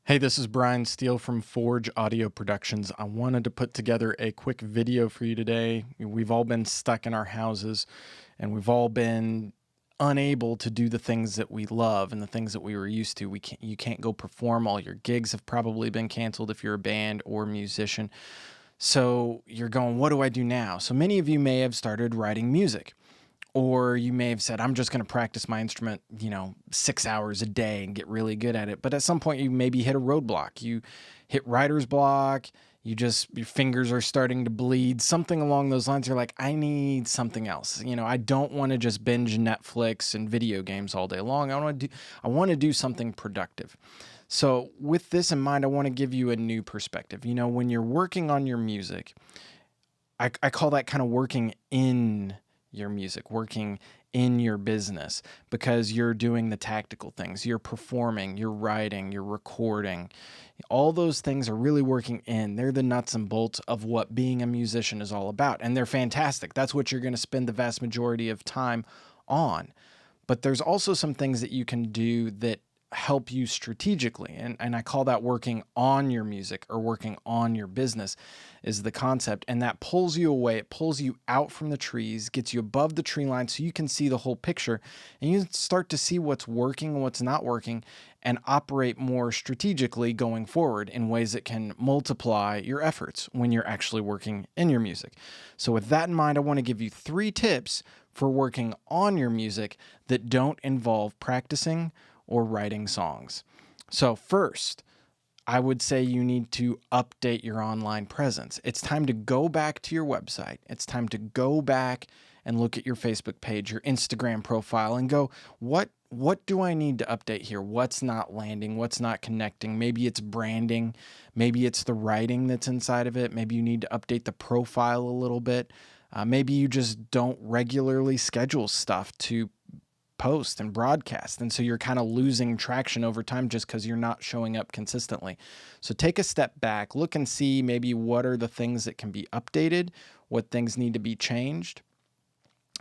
Hey, this is Brian Steele from Forge Audio Productions. I wanted to put together a quick video for you today. We've all been stuck in our houses and we've all been unable to do the things that we love and the things that we were used to. You can't go perform. All your gigs have probably been canceled if you're a band or musician. So you're going, what do I do now? So many of you may have started writing music. Or you may have said, I'm just going to practice my instrument, 6 hours a day and get really good at it. But at some point, you maybe hit a roadblock. You hit writer's block. Your fingers are starting to bleed, something along those lines. You're like, I need something else. I don't want to just binge Netflix and video games all day long. I want to do something productive. So with this in mind, I want to give you a new perspective. When you're working on your music, I call that kind of working in your music, working in your business, because you're doing the tactical things. You're performing, you're writing, you're recording. All those things are really working in. They're the nuts and bolts of what being a musician is all about. And they're fantastic. That's what you're going to spend the vast majority of time on. But there's also some things that you can do that help you strategically. And I call that working on your music or working on your business is the concept. And that pulls you away. It pulls you out from the trees, gets you above the tree line so you can see the whole picture and you start to see what's working and what's not working and operate more strategically going forward in ways that can multiply your efforts when you're actually working in your music. So with that in mind, I want to give you 3 tips for working on your music that don't involve practicing or writing songs. So first, I would say you need to update your online presence. It's time to go back to your website. It's time to go back and look at your Facebook page, your Instagram profile, and go, what do I need to update here? What's not landing? What's not connecting? Maybe it's branding. Maybe it's the writing that's inside of it. Maybe you need to update the profile a little bit. Maybe you just don't regularly schedule stuff to post and broadcast. And so you're kind of losing traction over time just because you're not showing up consistently. So take a step back, look and see maybe what are the things that can be updated, what things need to be changed,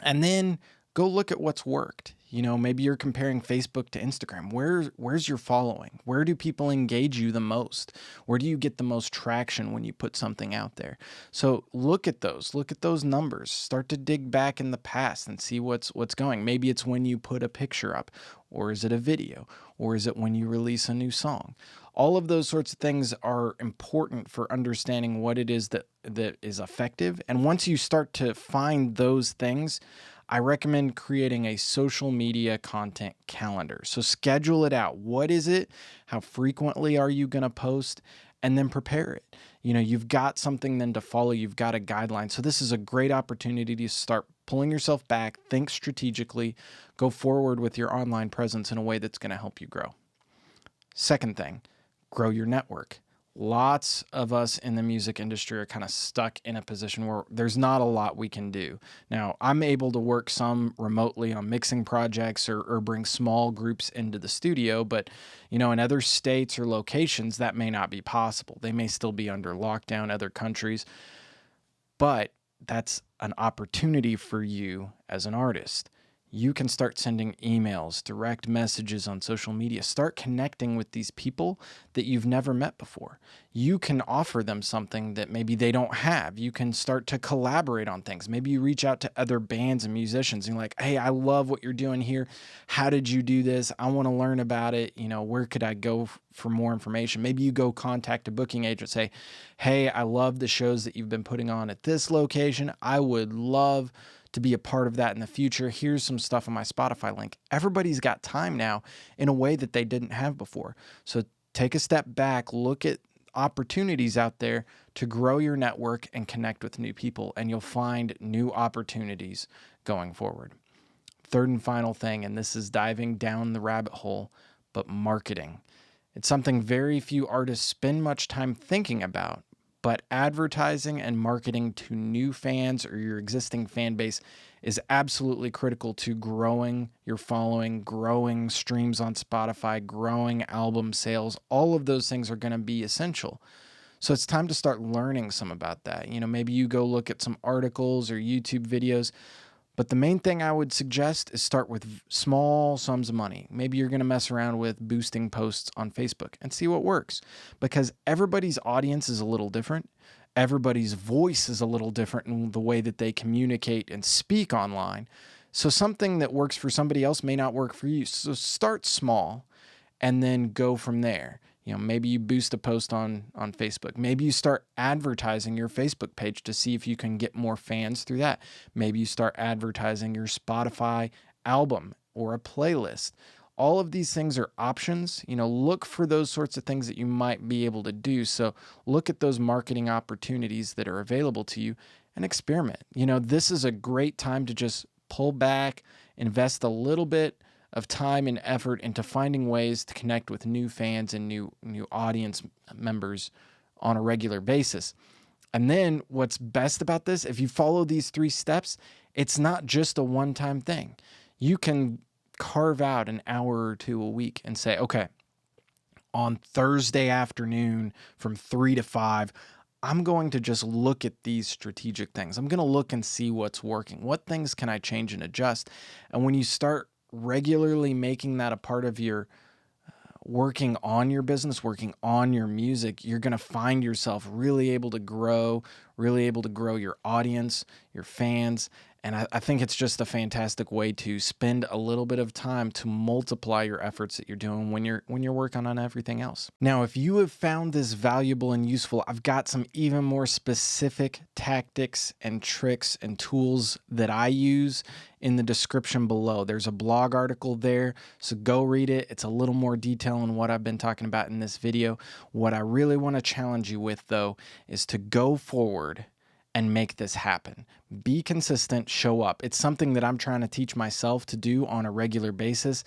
and then go look at what's worked. Maybe you're comparing Facebook to Instagram. Where's your following? Where do people engage you the most? Where do you get the most traction when you put something out there? So look at those numbers. Start to dig back in the past and see what's going. Maybe it's when you put a picture up, or is it a video, or is it when you release a new song? All of those sorts of things are important for understanding what it is that is effective. And once you start to find those things, I recommend creating a social media content calendar. So schedule it out. What is it? How frequently are you going to post? And then prepare it. You've got something then to follow. You've got a guideline. So this is a great opportunity to start pulling yourself back, think strategically, go forward with your online presence in a way that's going to help you grow. Second thing, grow your network. Lots of us in the music industry are kind of stuck in a position where there's not a lot we can do. Now, I'm able to work some remotely on mixing projects or bring small groups into the studio, but in other states or locations, that may not be possible. They may still be under lockdown, other countries, but that's an opportunity for you as an artist. You can start sending emails, direct messages on social media. Start connecting with these people that you've never met before. You can offer them something that maybe they don't have. You can start to collaborate on things. Maybe you reach out to other bands and musicians and you're like, hey, I love what you're doing here. How did you do this? I want to learn about it. Where could I go for more information? Maybe you go contact a booking agent, say, hey, I love the shows that you've been putting on at this location. I would love to be a part of that in the future. Here's some stuff on my Spotify link. Everybody's got time now in a way that they didn't have before. So take a step back, look at opportunities out there to grow your network and connect with new people, and you'll find new opportunities going forward. Third and final thing, and this is diving down the rabbit hole, but marketing. It's something very few artists spend much time thinking about, but advertising and marketing to new fans or your existing fan base is absolutely critical to growing your following, growing streams on Spotify, growing album sales. All of those things are going to be essential. So it's time to start learning some about that. Maybe you go look at some articles or YouTube videos, But the main thing I would suggest is start with small sums of money. Maybe you're going to mess around with boosting posts on Facebook and see what works, because everybody's audience is a little different. Everybody's voice is a little different in the way that they communicate and speak online. So something that works for somebody else may not work for you. So start small and then go from there. Maybe you boost a post on Facebook. Maybe you start advertising your Facebook page to see if you can get more fans through that. Maybe you start advertising your Spotify album or a playlist. All of these things are options. Look for those sorts of things that you might be able to do. So look at those marketing opportunities that are available to you and experiment. This is a great time to just pull back, invest a little bit of time and effort into finding ways to connect with new fans and new audience members on a regular basis. And then what's best about this, if you follow these 3 steps, it's not just a one-time thing. You can carve out an hour or 2 a week and say, okay, on Thursday afternoon from 3 to 5, I'm going to just look at these strategic things. I'm going to look and see what's working. What things can I change and adjust? And when you start regularly making that a part of your working on your business, working on your music, you're going to find yourself really able to grow your audience, your fans. And I think it's just a fantastic way to spend a little bit of time to multiply your efforts that you're doing when you're working on everything else. Now, if you have found this valuable and useful, I've got some even more specific tactics and tricks and tools that I use in the description below. There's a blog article there, so go read it. It's a little more detail on what I've been talking about in this video. What I really want to challenge you with, though, is to go forward and make this happen. Be consistent, show up. It's something that I'm trying to teach myself to do on a regular basis.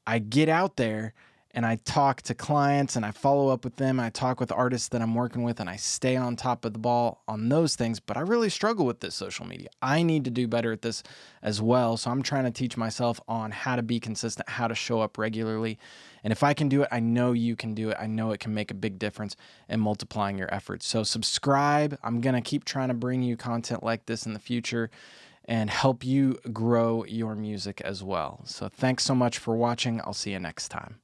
I get out there and I talk to clients and I follow up with them. I talk with artists that I'm working with and I stay on top of the ball on those things, but I really struggle with this social media. I need to do better at this as well. So I'm trying to teach myself on how to be consistent, how to show up regularly. And if I can do it, I know you can do it. I know it can make a big difference in multiplying your efforts. So subscribe. I'm going to keep trying to bring you content like this in the future and help you grow your music as well. So thanks so much for watching. I'll see you next time.